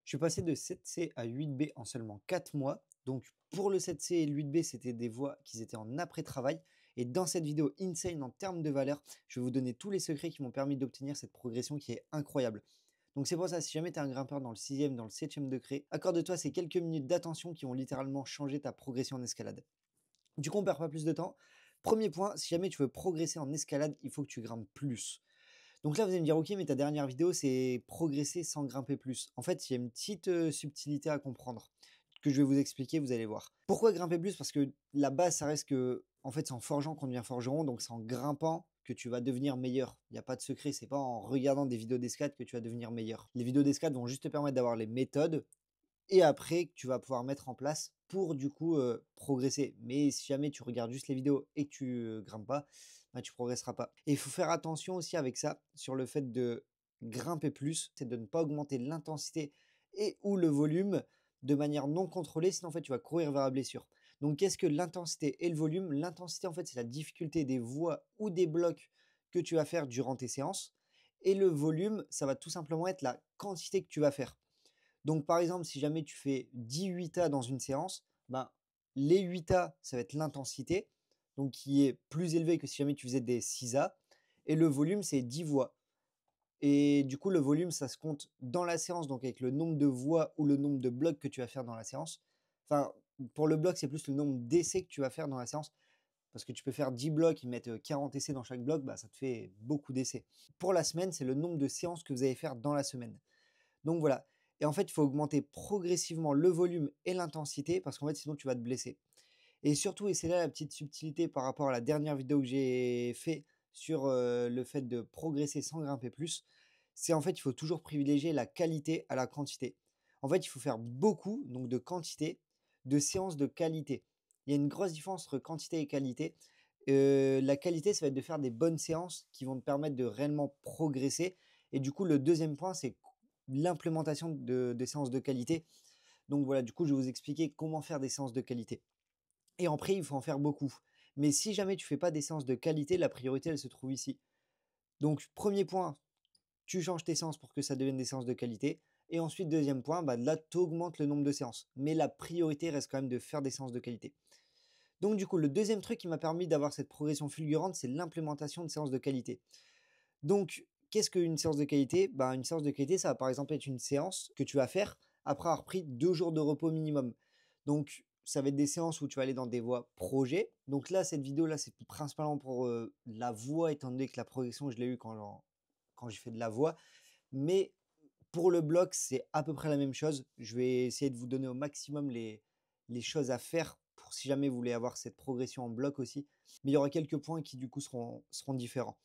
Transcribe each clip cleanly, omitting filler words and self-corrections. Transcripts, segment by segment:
Je suis passé de 7C à 8B en seulement 4 mois. Donc pour le 7C et le 8B, c'était des voies qui étaient en après-travail. Et dans cette vidéo insane en termes de valeur, je vais vous donner tous les secrets qui m'ont permis d'obtenir cette progression qui est incroyable. Donc c'est pour ça, si jamais tu es un grimpeur dans le 6e, dans le 7e degré, accorde-toi ces quelques minutes d'attention qui vont littéralement changer ta progression en escalade. Du coup, on perd pas plus de temps. Premier point, si jamais tu veux progresser en escalade, il faut que tu grimpes plus. Donc là, vous allez me dire, ok, mais ta dernière vidéo, c'est progresser sans grimper plus. En fait, il y a une petite subtilité à comprendre que je vais vous expliquer, vous allez voir. Pourquoi grimper plus? Parce que la base, ça reste que, en fait, c'est en forgeant qu'on devient forgeron, donc c'est en grimpant que tu vas devenir meilleur. Il n'y a pas de secret, c'est pas en regardant des vidéos d'escalade que tu vas devenir meilleur. Les vidéos d'escalade vont juste te permettre d'avoir les méthodes et après que tu vas pouvoir mettre en place pour du coup progresser. Mais si jamais tu regardes juste les vidéos et que tu grimpes pas, bah, tu progresseras pas. Et il faut faire attention aussi avec ça, sur le fait de grimper plus, c'est de ne pas augmenter l'intensité et ou le volume de manière non contrôlée, sinon en fait tu vas courir vers la blessure. Donc qu'est-ce que l'intensité et le volume? L'intensité en fait c'est la difficulté des voies ou des blocs que tu vas faire durant tes séances. Et le volume, ça va tout simplement être la quantité que tu vas faire. Donc, par exemple, si jamais tu fais 10 8A dans une séance, ben, les 8A, ça va être l'intensité, donc qui est plus élevée que si jamais tu faisais des 6A. Et le volume, c'est 10 voix. Et du coup, le volume, ça se compte dans la séance, donc avec le nombre de voix ou le nombre de blocs que tu vas faire dans la séance. Enfin, pour le bloc, c'est plus le nombre d'essais que tu vas faire dans la séance. Parce que tu peux faire 10 blocs et mettre 40 essais dans chaque bloc, bah, ça te fait beaucoup d'essais. Pour la semaine, c'est le nombre de séances que vous allez faire dans la semaine. Donc voilà. Et en fait, il faut augmenter progressivement le volume et l'intensité parce qu'en fait, sinon tu vas te blesser. Et surtout, et c'est là la petite subtilité par rapport à la dernière vidéo que j'ai fait sur le fait de progresser sans grimper plus, c'est en fait, il faut toujours privilégier la qualité à la quantité. En fait, il faut faire beaucoup, donc de quantité, de séances de qualité. Il y a une grosse différence entre quantité et qualité. La qualité, ça va être de faire des bonnes séances qui vont te permettre de réellement progresser. Et du coup, le deuxième point, c'est l'implémentation de séances de qualité. Donc voilà, du coup, je vais vous expliquer comment faire des séances de qualité. Et après, il faut en faire beaucoup. Mais si jamais tu ne fais pas des séances de qualité, la priorité, elle se trouve ici. Donc, premier point, tu changes tes séances pour que ça devienne des séances de qualité. Et ensuite, deuxième point, bah, là, tu augmentes le nombre de séances. Mais la priorité reste quand même de faire des séances de qualité. Donc, du coup, le deuxième truc qui m'a permis d'avoir cette progression fulgurante, c'est l'implémentation de séances de qualité. Donc, qu'est-ce qu'une séance de qualité? Ben, une séance de qualité, ça va par exemple être une séance que tu vas faire après avoir pris 2 jours de repos minimum. Donc, ça va être des séances où tu vas aller dans des voies projets. Donc là, cette vidéo-là, c'est principalement pour la voix, étant donné que la progression, je l'ai eu quand j'ai fait de la voix. Mais pour le bloc, c'est à peu près la même chose. Je vais essayer de vous donner au maximum les choses à faire pour si jamais vous voulez avoir cette progression en bloc aussi. Mais il y aura quelques points qui du coup seront différents.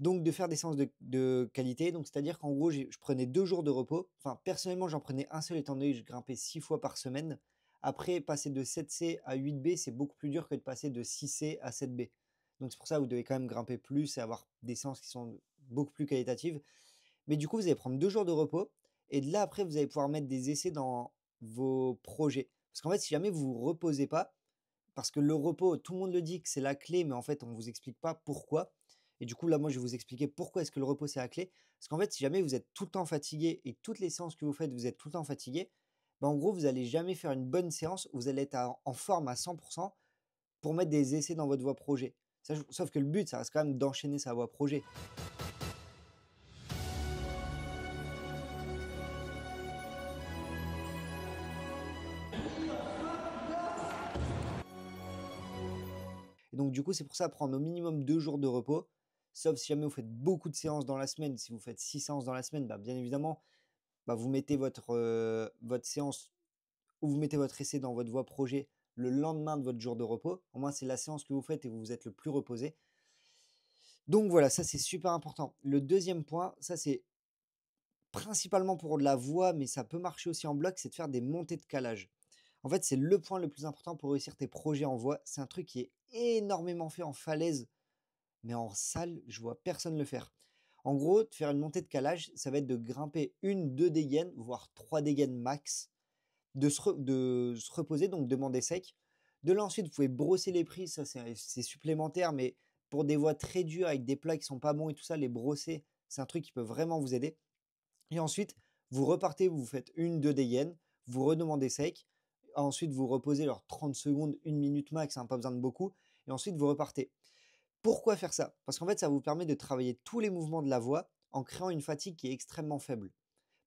Donc de faire des séances de qualité, donc c'est-à-dire qu'en gros, je prenais 2 jours de repos. Enfin, personnellement, j'en prenais un seul étant donné que je grimpais 6 fois par semaine. Après, passer de 7C à 8B, c'est beaucoup plus dur que de passer de 6C à 7B. Donc c'est pour ça que vous devez quand même grimper plus et avoir des séances qui sont beaucoup plus qualitatives. Mais du coup, vous allez prendre 2 jours de repos et de là, après, vous allez pouvoir mettre des essais dans vos projets. Parce qu'en fait, si jamais vous ne vous reposez pas, parce que le repos, tout le monde le dit que c'est la clé, mais en fait, on ne vous explique pas pourquoi. Et du coup, là, moi, je vais vous expliquer pourquoi est-ce que le repos, c'est la clé. Parce qu'en fait, si jamais vous êtes tout le temps fatigué et toutes les séances que vous faites, vous êtes tout le temps fatigué, ben, en gros, vous n'allez jamais faire une bonne séance où vous allez être en forme à 100% pour mettre des essais dans votre voie projet. Sauf que le but, ça reste quand même d'enchaîner sa voie projet. Et donc, du coup, c'est pour ça prendre au minimum 2 jours de repos. Sauf si jamais vous faites beaucoup de séances dans la semaine. Si vous faites 6 séances dans la semaine, bah, bien évidemment, bah, vous mettez votre séance ou vous mettez votre essai dans votre voie projet le lendemain de votre jour de repos. Au moins, c'est la séance que vous faites et vous êtes le plus reposé. Donc voilà, ça c'est super important. Le deuxième point, ça c'est principalement pour de la voix, mais ça peut marcher aussi en bloc, c'est de faire des montées de calage. En fait, c'est le point le plus important pour réussir tes projets en voix. C'est un truc qui est énormément fait en falaise, mais en salle, je vois personne le faire. En gros, de faire une montée de calage, ça va être de grimper 1, 2 dégaines, voire 3 dégaines max, de se reposer, donc demander sec. De là ensuite, vous pouvez brosser les prises, ça c'est supplémentaire, mais pour des voies très dures avec des plats qui sont pas bons et tout ça, les brosser, c'est un truc qui peut vraiment vous aider. Et ensuite, Vous repartez, vous faites 1-2 dégaines, vous redemandez sec. Ensuite, vous reposez alors 30 secondes, 1 minute max, hein, pas besoin de beaucoup. Et ensuite, vous repartez. Pourquoi faire ça? Parce qu'en fait, ça vous permet de travailler tous les mouvements de la voix en créant une fatigue qui est extrêmement faible.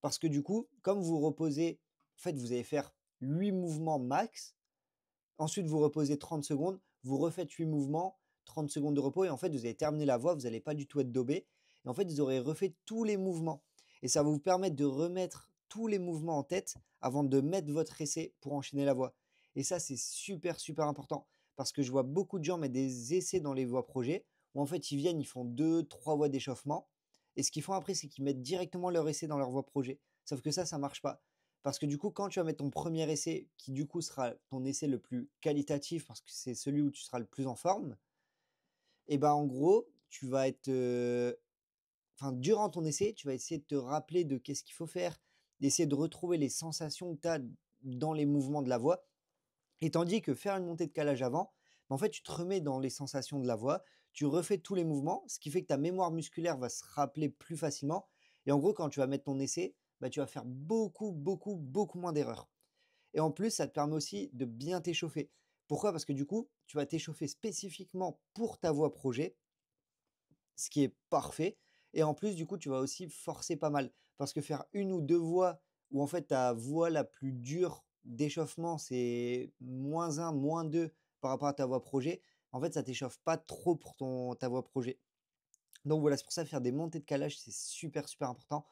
Parce que du coup, comme vous reposez, en fait, vous allez faire 8 mouvements max. Ensuite, vous reposez 30 secondes, vous refaites 8 mouvements, 30 secondes de repos et en fait, vous allez terminer la voix, vous n'allez pas du tout être daubé. Et en fait, vous aurez refait tous les mouvements. Et ça va vous permettre de remettre tous les mouvements en tête avant de mettre votre essai pour enchaîner la voix. Et ça, c'est super, super important. Parce que je vois beaucoup de gens mettre des essais dans les voix projets où en fait, ils viennent, ils font 2, 3 voix d'échauffement. Et ce qu'ils font après, c'est qu'ils mettent directement leur essai dans leur voix projet. Sauf que ça ne marche pas. Parce que du coup, quand tu vas mettre ton premier essai, qui du coup sera ton essai le plus qualitatif, parce que c'est celui où tu seras le plus en forme, et ben en gros, tu vas être, enfin, durant ton essai, tu vas essayer de te rappeler de qu'est-ce qu'il faut faire, d'essayer de retrouver les sensations que tu as dans les mouvements de la voix. Et tandis que faire une montée de calage avant, ben, en fait, tu te remets dans les sensations de la voix, tu refais tous les mouvements, ce qui fait que ta mémoire musculaire va se rappeler plus facilement. Et en gros, quand tu vas mettre ton essai, bah, tu vas faire beaucoup, beaucoup, beaucoup moins d'erreurs. Et en plus, ça te permet aussi de bien t'échauffer. Pourquoi? Parce que du coup, tu vas t'échauffer spécifiquement pour ta voix projet, ce qui est parfait. Et en plus, du coup, tu vas aussi forcer pas mal. Parce que faire 1 ou 2 voix où en fait ta voix la plus dure d'échauffement, c'est -1, -2 par rapport à ta voix projet, en fait, ça t'échauffe pas trop pour ta voix projet. Donc voilà, c'est pour ça faire des montées de calage, c'est super, super important.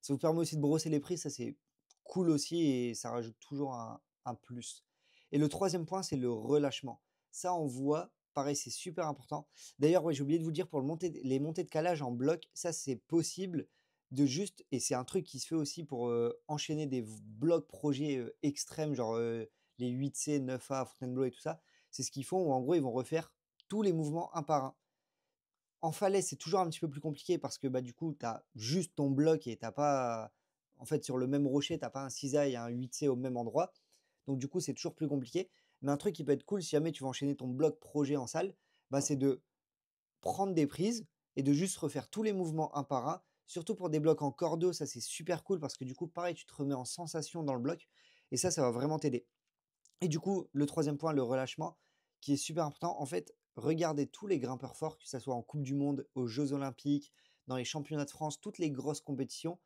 Ça vous permet aussi de brosser les prises, ça c'est cool aussi et ça rajoute toujours un plus. Et le troisième point, c'est le relâchement. Ça, on voit, pareil, c'est super important. D'ailleurs, ouais, j'ai oublié de vous dire pour les montées de calage en bloc, ça c'est possible de juste, et c'est un truc qui se fait aussi pour enchaîner des blocs projets extrêmes, genre les 8C, 9A, Fontainebleau et tout ça. C'est ce qu'ils font où en gros, ils vont refaire tous les mouvements un par un. En falaise, c'est toujours un petit peu plus compliqué parce que, bah, du coup, tu as juste ton bloc et tu pas en fait, sur le même rocher, tu pas un cisaille et un 8C au même endroit. Donc du coup, c'est toujours plus compliqué. Mais un truc qui peut être cool si jamais tu veux enchaîner ton bloc projet en salle, bah, c'est de prendre des prises et de juste refaire tous les mouvements un par un. Surtout pour des blocs en cordeau, ça, c'est super cool parce que du coup, pareil, tu te remets en sensation dans le bloc et ça va vraiment t'aider. Et du coup, le troisième point, le relâchement, qui est super important. En fait, regardez tous les grimpeurs forts, que ce soit en Coupe du Monde, aux Jeux Olympiques, dans les championnats de France, toutes les grosses compétitions,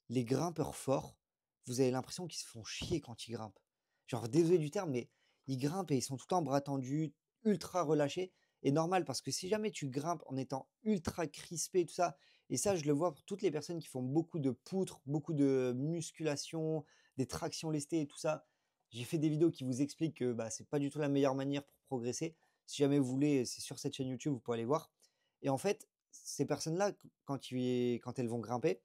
les grimpeurs forts, vous avez l'impression qu'ils se font chier quand ils grimpent. Genre, désolé du terme, mais ils grimpent et ils sont tout le temps bras tendus, ultra relâchés. Et normal, parce que si jamais tu grimpes en étant ultra crispé, tout ça, et ça, je le vois pour toutes les personnes qui font beaucoup de poutres, beaucoup de musculation, des tractions lestées et tout ça. J'ai fait des vidéos qui vous expliquent que bah, c'est pas du tout la meilleure manière pour progresser. Si jamais vous voulez, c'est sur cette chaîne YouTube, vous pouvez aller voir. Et en fait, ces personnes-là, quand elles vont grimper,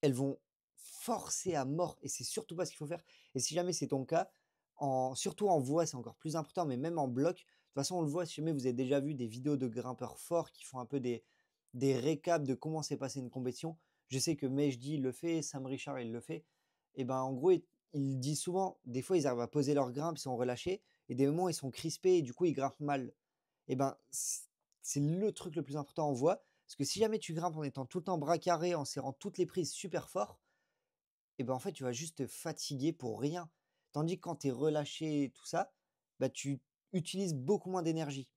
elles vont forcer à mort et c'est surtout pas ce qu'il faut faire. Et si jamais c'est ton cas, surtout en voix, c'est encore plus important, mais même en bloc, de toute façon, on le voit, si jamais vous avez déjà vu des vidéos de grimpeurs forts qui font un peu des récaps de comment s'est passée une compétition. Je sais que Mejdi il le fait, Sam Richard il le fait. Et ben en gros, il dit souvent, des fois ils arrivent à poser leur grimpe, ils sont relâchés, et des moments ils sont crispés et du coup ils grimpent mal. Et ben c'est le truc le plus important en voix, parce que si jamais tu grimpes en étant tout le temps bras carrés, en serrant toutes les prises super fort, et ben en fait, tu vas juste te fatiguer pour rien. Tandis que quand tu es relâché et tout ça, bah, tu utilises beaucoup moins d'énergie.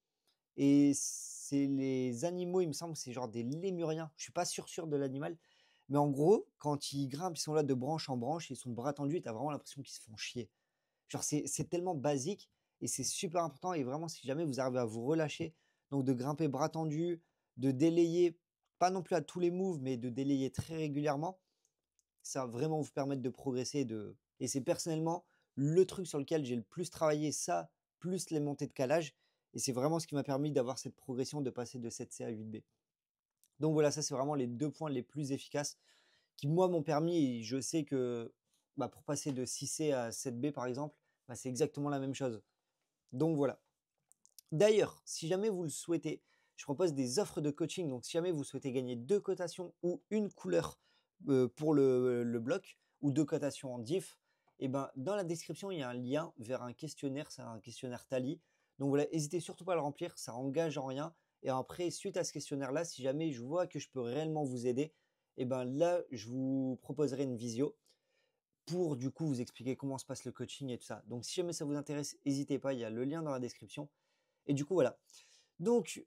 Et c'est les animaux, il me semble, c'est genre des lémuriens. Je suis pas sûr de l'animal. Mais en gros, quand ils grimpent, ils sont là de branche en branche, ils sont de bras tendus, tu as vraiment l'impression qu'ils se font chier. Genre, c'est tellement basique et c'est super important. Et vraiment, si jamais vous arrivez à vous relâcher, donc de grimper bras tendus, de délayer, pas non plus à tous les moves, mais de délayer très régulièrement, ça va vraiment vous permettre de progresser. Et c'est personnellement le truc sur lequel j'ai le plus travaillé, ça, plus les montées de calage. Et c'est vraiment ce qui m'a permis d'avoir cette progression de passer de 7C à 8B. Donc voilà, ça c'est vraiment les 2 points les plus efficaces qui, moi, m'ont permis, et je sais que bah, pour passer de 6C à 7B, par exemple, bah, c'est exactement la même chose. Donc voilà. D'ailleurs, si jamais vous le souhaitez, je propose des offres de coaching. Donc si jamais vous souhaitez gagner 2 cotations ou une couleur pour le bloc, ou 2 cotations en diff, et ben, dans la description, il y a un lien vers un questionnaire, c'est un questionnaire Tally. Donc voilà, n'hésitez surtout pas à le remplir, ça engage en rien. Et après, suite à ce questionnaire-là, si jamais je vois que je peux réellement vous aider, et ben là, je vous proposerai une visio pour du coup vous expliquer comment se passe le coaching et tout ça. Donc si jamais ça vous intéresse, n'hésitez pas, il y a le lien dans la description. Et du coup, voilà. Donc,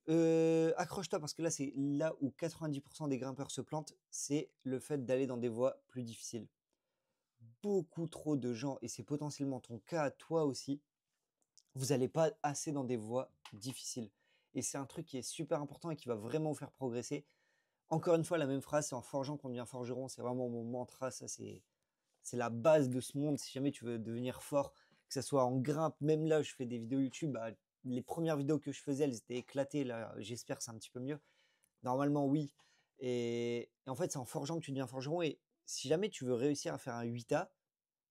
accroche-toi parce que là, c'est là où 90% des grimpeurs se plantent, c'est le fait d'aller dans des voies plus difficiles. Beaucoup trop de gens, et c'est potentiellement ton cas à toi aussi, vous n'allez pas assez dans des voies difficiles. Et c'est un truc qui est super important et qui va vraiment vous faire progresser. Encore une fois, la même phrase, c'est en forgeant qu'on devient forgeron. C'est vraiment mon mantra. Ça, c'est la base de ce monde. Si jamais tu veux devenir fort, que ce soit en grimpe, même là, je fais des vidéos YouTube. Bah, les premières vidéos que je faisais, elles étaient éclatées. Là, j'espère que c'est un petit peu mieux. Normalement, oui. Et en fait, c'est en forgeant que tu deviens forgeron. Et si jamais tu veux réussir à faire un 8A,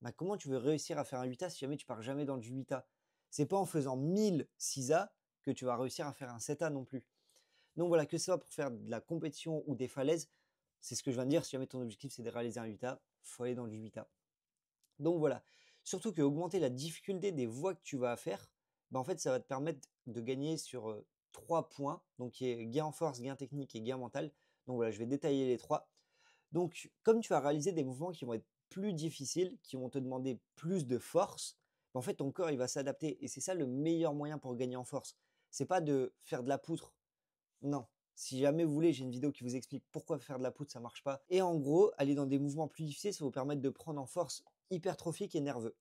bah, comment tu veux réussir à faire un 8A si jamais tu pars jamais dans le 8A? C'est pas en faisant 1000 6A que tu vas réussir à faire un 7A non plus. Donc voilà, que ce soit pour faire de la compétition ou des falaises, c'est ce que je viens de dire. Si jamais ton objectif c'est de réaliser un 8A, il faut aller dans le 8A. Donc voilà. Surtout que augmenter la difficulté des voies que tu vas faire, bah en fait, ça va te permettre de gagner sur 3 points. Donc, qui est gain en force, gain technique et gain mental. Donc voilà, je vais détailler les trois. Donc, comme tu vas réaliser des mouvements qui vont être plus difficiles, qui vont te demander plus de force, bah en fait, ton corps, il va s'adapter. Et c'est ça le meilleur moyen pour gagner en force. C'est pas de faire de la poutre. Non. Si jamais vous voulez, j'ai une vidéo qui vous explique pourquoi faire de la poutre, ça marche pas. Et en gros, aller dans des mouvements plus difficiles, ça va vous permettre de prendre en force hypertrophique et nerveux.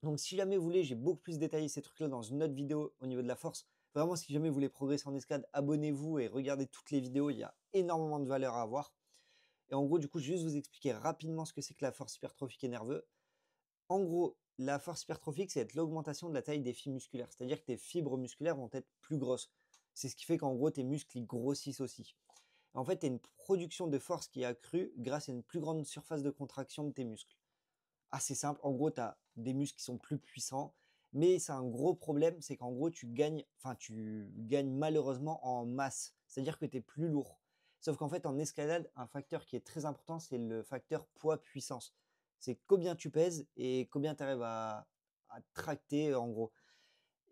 Donc si jamais vous voulez, j'ai beaucoup plus détaillé ces trucs-là dans une autre vidéo au niveau de la force. Vraiment, si jamais vous voulez progresser en escalade, abonnez-vous et regardez toutes les vidéos, il y a énormément de valeur à avoir. Et en gros, du coup, je vais juste vous expliquer rapidement ce que c'est que la force hypertrophique et nerveux. En gros, la force hypertrophique, c'est l'augmentation de la taille des fibres musculaires. C'est-à-dire que tes fibres musculaires vont être plus grosses. C'est ce qui fait qu'en gros, tes muscles ils grossissent aussi. En fait, tu as une production de force qui est accrue grâce à une plus grande surface de contraction de tes muscles. Assez simple. En gros, tu as des muscles qui sont plus puissants, mais c'est un gros problème, c'est qu'en gros, tu gagnes malheureusement en masse. C'est-à-dire que tu es plus lourd. Sauf qu'en fait, en escalade, un facteur qui est très important, c'est le facteur poids-puissance. C'est combien tu pèses et combien tu arrives à tracter, en gros.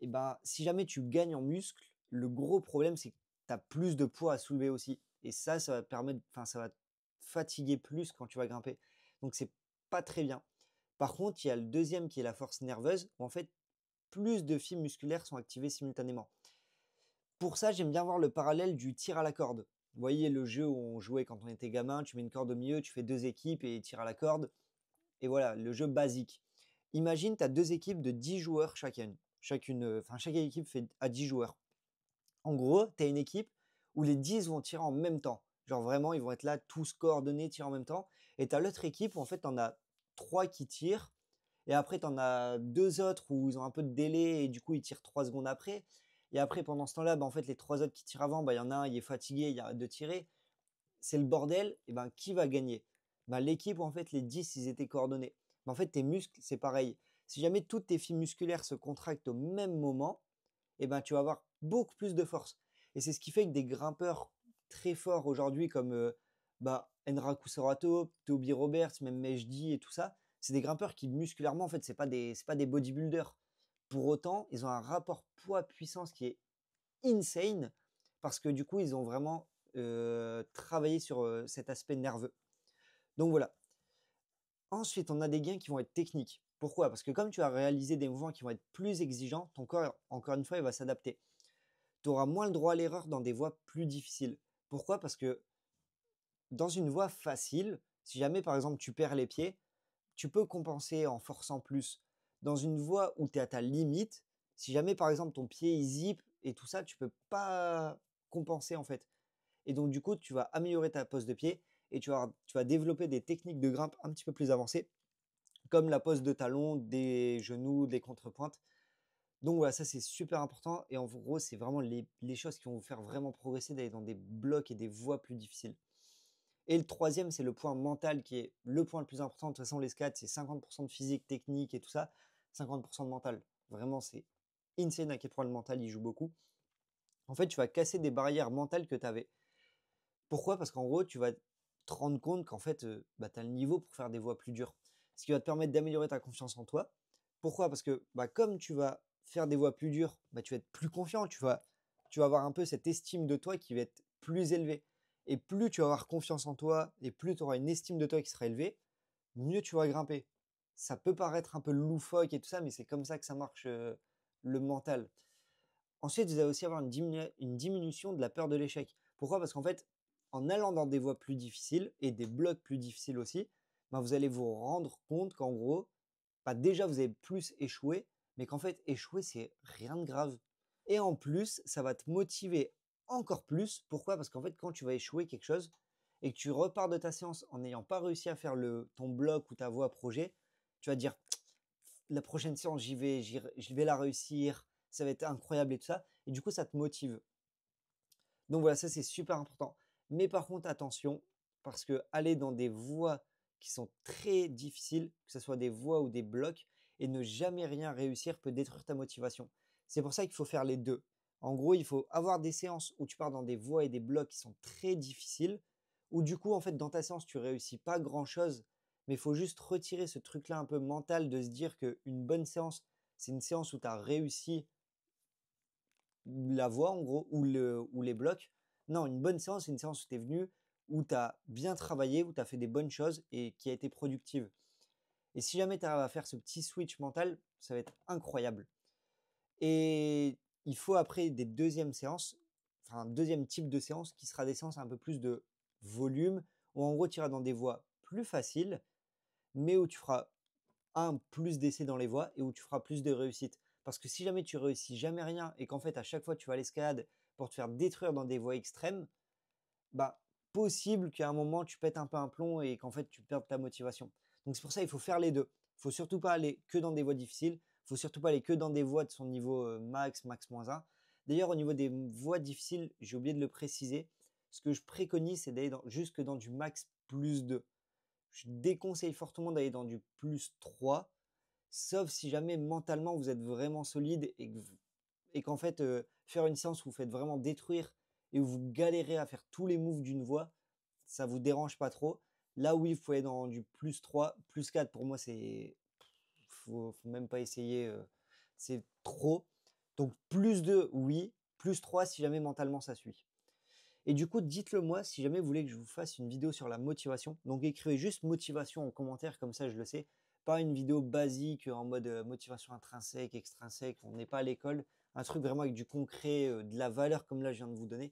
Et ben, si jamais tu gagnes en muscle, le gros problème, c'est que tu as plus de poids à soulever aussi. Et ça va te permettre, enfin, ça va te fatiguer plus quand tu vas grimper. Donc, c'est pas très bien. Par contre, il y a le deuxième qui est la force nerveuse, où en fait, plus de fibres musculaires sont activées simultanément. Pour ça, j'aime bien voir le parallèle du tir à la corde. Vous voyez le jeu où on jouait quand on était gamin, tu mets une corde au milieu, tu fais deux équipes et tire à la corde. Et voilà, le jeu basique. Imagine, tu as deux équipes de 10 joueurs chacune. Chaque équipe fait à 10 joueurs. En gros, tu as une équipe où les 10 vont tirer en même temps. Genre vraiment, ils vont être là, tous coordonnés, tirer en même temps. Et tu as l'autre équipe où en fait, tu en as 3 qui tirent. Et après, tu en as deux autres où ils ont un peu de délai et du coup, ils tirent 3 secondes après. Et après, pendant ce temps-là, bah, en fait, les trois autres qui tirent avant, bah, il y en a un, il est fatigué, il arrête de tirer. C'est le bordel. Et ben, qui va gagner? Bah, l'équipe où en fait, les 10 ils étaient coordonnés. Mais en fait, tes muscles, c'est pareil. Si jamais toutes tes fibres musculaires se contractent au même moment, et ben, tu vas avoir beaucoup plus de force. Et c'est ce qui fait que des grimpeurs très forts aujourd'hui comme Enra Kusurato, Toby Roberts, même Mejdi et tout ça, c'est des grimpeurs qui musculairement, en fait, c'est pas des bodybuilders. Pour autant, ils ont un rapport poids-puissance qui est insane parce que du coup, ils ont vraiment travaillé sur cet aspect nerveux. Donc voilà. Ensuite, on a des gains qui vont être techniques. Pourquoi? Parce que comme tu as réalisé des mouvements qui vont être plus exigeants, ton corps, encore une fois, il va s'adapter. Tu auras moins le droit à l'erreur dans des voies plus difficiles. Pourquoi? Parce que dans une voie facile, si jamais par exemple tu perds les pieds, tu peux compenser en forçant plus. Dans une voie où tu es à ta limite, si jamais par exemple ton pied il zip et tout ça, tu peux pas compenser en fait. Et donc du coup, tu vas améliorer ta pose de pied et tu vas développer des techniques de grimpe un petit peu plus avancées, comme la pose de talon, des genoux, des contrepointes. Donc voilà, ça c'est super important et en gros, c'est vraiment les choses qui vont vous faire vraiment progresser d'aller dans des blocs et des voies plus difficiles. Et le troisième, c'est le point mental qui est le point le plus important. De toute façon, l'escalade, c'est 50% de physique, technique et tout ça, 50% de mental. Vraiment, c'est insane à quel point le mental, il joue beaucoup. En fait, tu vas casser des barrières mentales que tu avais. Pourquoi? Parce qu'en gros, tu vas te rendre compte qu'en fait, tu as le niveau pour faire des voies plus dures. Ce qui va te permettre d'améliorer ta confiance en toi. Pourquoi? Parce que comme tu vas faire des voies plus dures, tu vas être plus confiant, tu vas avoir un peu cette estime de toi qui va être plus élevée. Et plus tu vas avoir confiance en toi et plus tu auras une estime de toi qui sera élevée, mieux tu vas grimper. Ça peut paraître un peu loufoque et tout ça, mais c'est comme ça que ça marche, le mental. Ensuite, vous allez aussi avoir une diminution de la peur de l'échec. Pourquoi? Parce qu'en fait, en allant dans des voies plus difficiles et des blocs plus difficiles aussi, ben, vous allez vous rendre compte qu'en gros, bah, déjà vous avez plus échoué, mais qu'en fait échouer, c'est rien de grave. Et en plus, ça va te motiver encore plus. Pourquoi? Parce qu'en fait, quand tu vas échouer quelque chose et que tu repars de ta séance en n'ayant pas réussi à faire ton bloc ou ta voie projet, tu vas te dire la prochaine séance, je vais la réussir, ça va être incroyable et tout ça. Et du coup, ça te motive. Donc voilà, ça c'est super important. Mais par contre, attention, parce que aller dans des voies qui sont très difficiles, que ce soit des voies ou des blocs, et ne jamais rien réussir peut détruire ta motivation. C'est pour ça qu'il faut faire les deux. En gros, il faut avoir des séances où tu pars dans des voies et des blocs qui sont très difficiles, où du coup, en fait, dans ta séance, tu réussis pas grand-chose, mais il faut juste retirer ce truc-là un peu mental de se dire qu'une bonne séance, c'est une séance où tu as réussi la voie en gros ou les blocs. Non, une bonne séance, c'est une séance où tu es venu, où tu as bien travaillé, où tu as fait des bonnes choses et qui a été productive. Et si jamais tu arrives à faire ce petit switch mental, ça va être incroyable. Et il faut après des deuxièmes séances, enfin un deuxième type de séance qui sera des séances un peu plus de volume, où en gros tu iras dans des voies plus faciles, mais où tu feras plus d'essais dans les voies et où tu feras plus de réussites. Parce que si jamais tu réussis jamais rien et qu'en fait à chaque fois tu vas à l'escalade pour te faire détruire dans des voies extrêmes, bah possible qu'à un moment tu pètes un peu un plomb et qu'en fait tu perdes ta motivation. Donc c'est pour ça il faut faire les deux. Il faut surtout pas aller que dans des voies difficiles, il faut surtout pas aller que dans des voies de son niveau max, max moins 1. D'ailleurs au niveau des voies difficiles, j'ai oublié de le préciser, ce que je préconise c'est d'aller jusque dans du max plus 2. Je déconseille fortement d'aller dans du plus 3, sauf si jamais mentalement vous êtes vraiment solide et qu'en fait, faire une séance où vous faites vraiment détruire et où vous galérez à faire tous les moves d'une voix, ça vous dérange pas trop. Là, oui, vous pouvez aller dans du plus 3, plus 4. Pour moi, faut même pas essayer, c'est trop. Donc plus 2, oui, plus 3 si jamais mentalement ça suit. Et du coup, dites-le moi si jamais vous voulez que je vous fasse une vidéo sur la motivation. Donc écrivez juste motivation en commentaire, comme ça je le sais. Pas une vidéo basique en mode motivation intrinsèque, extrinsèque, on n'est pas à l'école. Un truc vraiment avec du concret, de la valeur comme là je viens de vous donner.